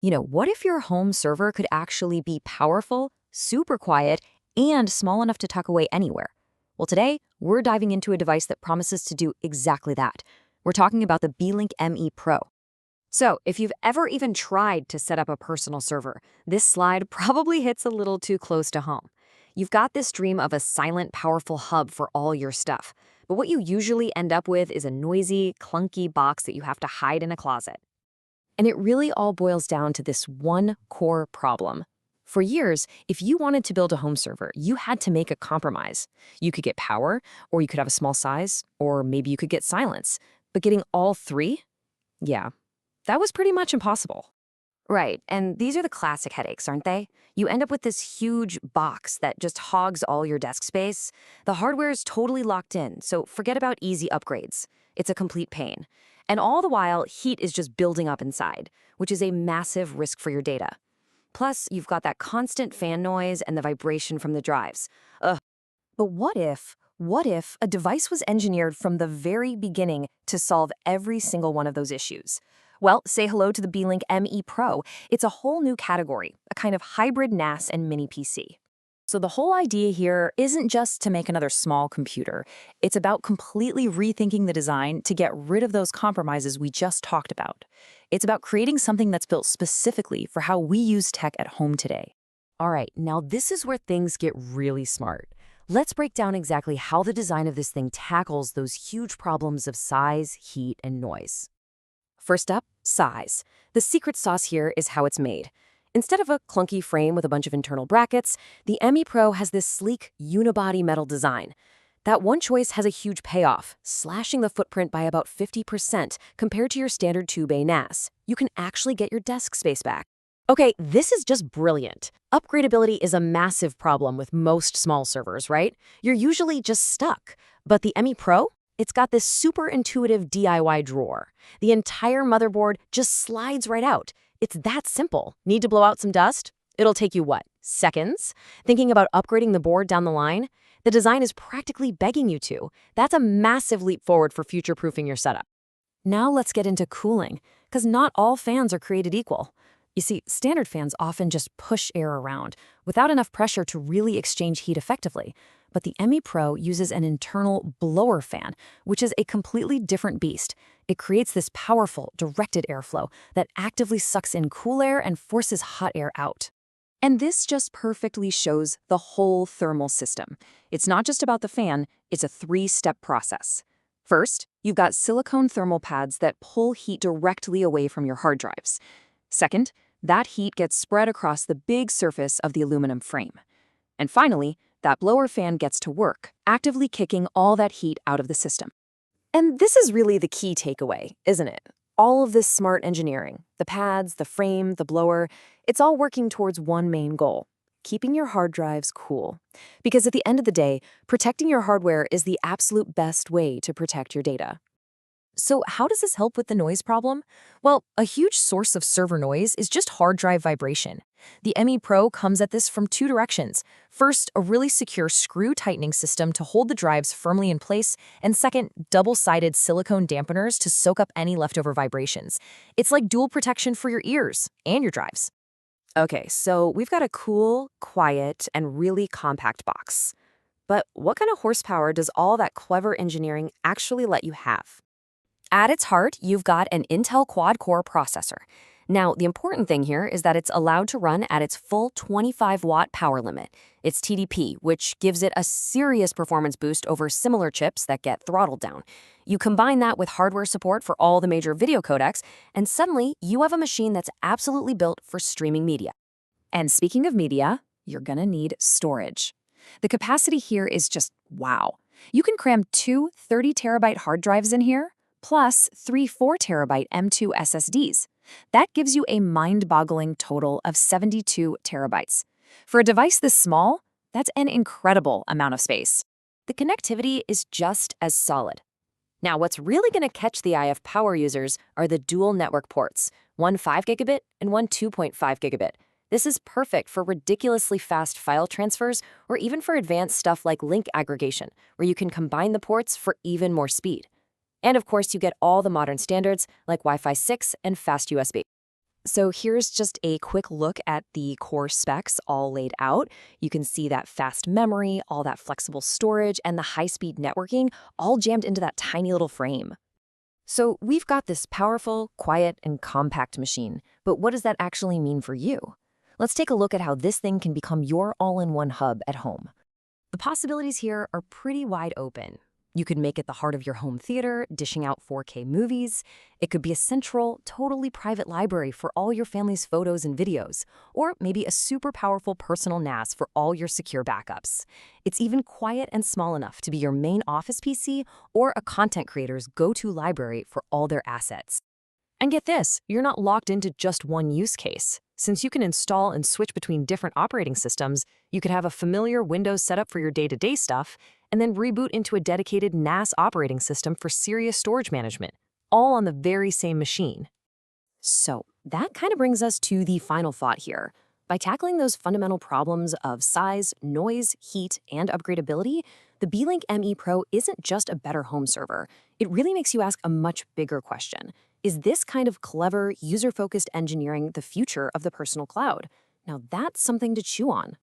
What if your home server could actually be powerful, super quiet, and small enough to tuck away anywhere? Well, today, we're diving into a device that promises to do exactly that. We're talking about the Beelink ME Pro. So, if you've ever even tried to set up a personal server, this slide probably hits a little too close to home. You've got this dream of a silent, powerful hub for all your stuff, but what you usually end up with is a noisy, clunky box that you have to hide in a closet. And it really all boils down to this one core problem. For years, if you wanted to build a home server, you had to make a compromise. You could get power, or you could have a small size, or maybe you could get silence. But getting all three? Yeah, that was pretty much impossible. Right, and these are the classic headaches, aren't they? You end up with this huge box that just hogs all your desk space. The hardware is totally locked in, so forget about easy upgrades. It's a complete pain. And all the while, heat is just building up inside, which is a massive risk for your data. Plus, you've got that constant fan noise and the vibration from the drives. Ugh. But what if a device was engineered from the very beginning to solve every single one of those issues? Well, say hello to the Beelink ME Pro. It's a whole new category, a kind of hybrid NAS and mini PC. So the whole idea here isn't just to make another small computer. It's about completely rethinking the design to get rid of those compromises we just talked about. It's about creating something that's built specifically for how we use tech at home today. All right, now this is where things get really smart. Let's break down exactly how the design of this thing tackles those huge problems of size, heat, and noise. First up, size. The secret sauce here is how it's made. Instead of a clunky frame with a bunch of internal brackets, the ME Pro has this sleek, unibody metal design. That one choice has a huge payoff, slashing the footprint by about 50% compared to your standard 2-bay NAS. You can actually get your desk space back. Okay, this is just brilliant. Upgradability is a massive problem with most small servers, right? You're usually just stuck. But the ME Pro? It's got this super intuitive DIY drawer. The entire motherboard just slides right out. It's that simple. Need to blow out some dust? It'll take you what, seconds? Thinking about upgrading the board down the line? The design is practically begging you to. That's a massive leap forward for future-proofing your setup. Now let's get into cooling, because not all fans are created equal. You see, standard fans often just push air around without enough pressure to really exchange heat effectively. But the ME Pro uses an internal blower fan, which is a completely different beast. It creates this powerful, directed airflow that actively sucks in cool air and forces hot air out. And this just perfectly shows the whole thermal system. It's not just about the fan, it's a three-step process. First, you've got silicone thermal pads that pull heat directly away from your hard drives. Second, that heat gets spread across the big surface of the aluminum frame. And finally, that blower fan gets to work, actively kicking all that heat out of the system. And this is really the key takeaway, isn't it? All of this smart engineering, the pads, the frame, the blower, it's all working towards one main goal: keeping your hard drives cool. Because at the end of the day, protecting your hardware is the absolute best way to protect your data. So how does this help with the noise problem? Well, a huge source of server noise is just hard drive vibration. The ME Pro comes at this from two directions. First, a really secure screw tightening system to hold the drives firmly in place, and second, double-sided silicone dampeners to soak up any leftover vibrations. It's like dual protection for your ears and your drives. Okay, so we've got a cool, quiet, and really compact box. But what kind of horsepower does all that clever engineering actually let you have? At its heart, you've got an Intel quad-core processor. Now, the important thing here is that it's allowed to run at its full 25-watt power limit. It's TDP, which gives it a serious performance boost over similar chips that get throttled down. You combine that with hardware support for all the major video codecs, and suddenly you have a machine that's absolutely built for streaming media. And speaking of media, you're gonna need storage. The capacity here is just wow. You can cram two 30-terabyte hard drives in here, plus three 4-terabyte M2 SSDs. That gives you a mind-boggling total of 72 terabytes. For a device this small, that's an incredible amount of space. The connectivity is just as solid. Now, what's really going to catch the eye of power users are the dual network ports, one 5 gigabit and one 2.5 gigabit. This is perfect for ridiculously fast file transfers or even for advanced stuff like link aggregation, where you can combine the ports for even more speed. And of course, you get all the modern standards like Wi-Fi 6 and fast USB. So here's just a quick look at the core specs all laid out. You can see that fast memory, all that flexible storage, and the high-speed networking all jammed into that tiny little frame. So we've got this powerful, quiet, and compact machine, but what does that actually mean for you? Let's take a look at how this thing can become your all-in-one hub at home. The possibilities here are pretty wide open. You could make it the heart of your home theater, dishing out 4K movies. It could be a central, totally private library for all your family's photos and videos, or maybe a super powerful personal NAS for all your secure backups. It's even quiet and small enough to be your main office PC or a content creator's go-to library for all their assets. And get this, you're not locked into just one use case. Since you can install and switch between different operating systems, you could have a familiar Windows setup for your day-to-day stuff, and then reboot into a dedicated NAS operating system for serious storage management, all on the very same machine. So that kind of brings us to the final thought here. By tackling those fundamental problems of size, noise, heat, and upgradability, the Beelink ME Pro isn't just a better home server. It really makes you ask a much bigger question. Is this kind of clever, user-focused engineering the future of the personal cloud? Now that's something to chew on.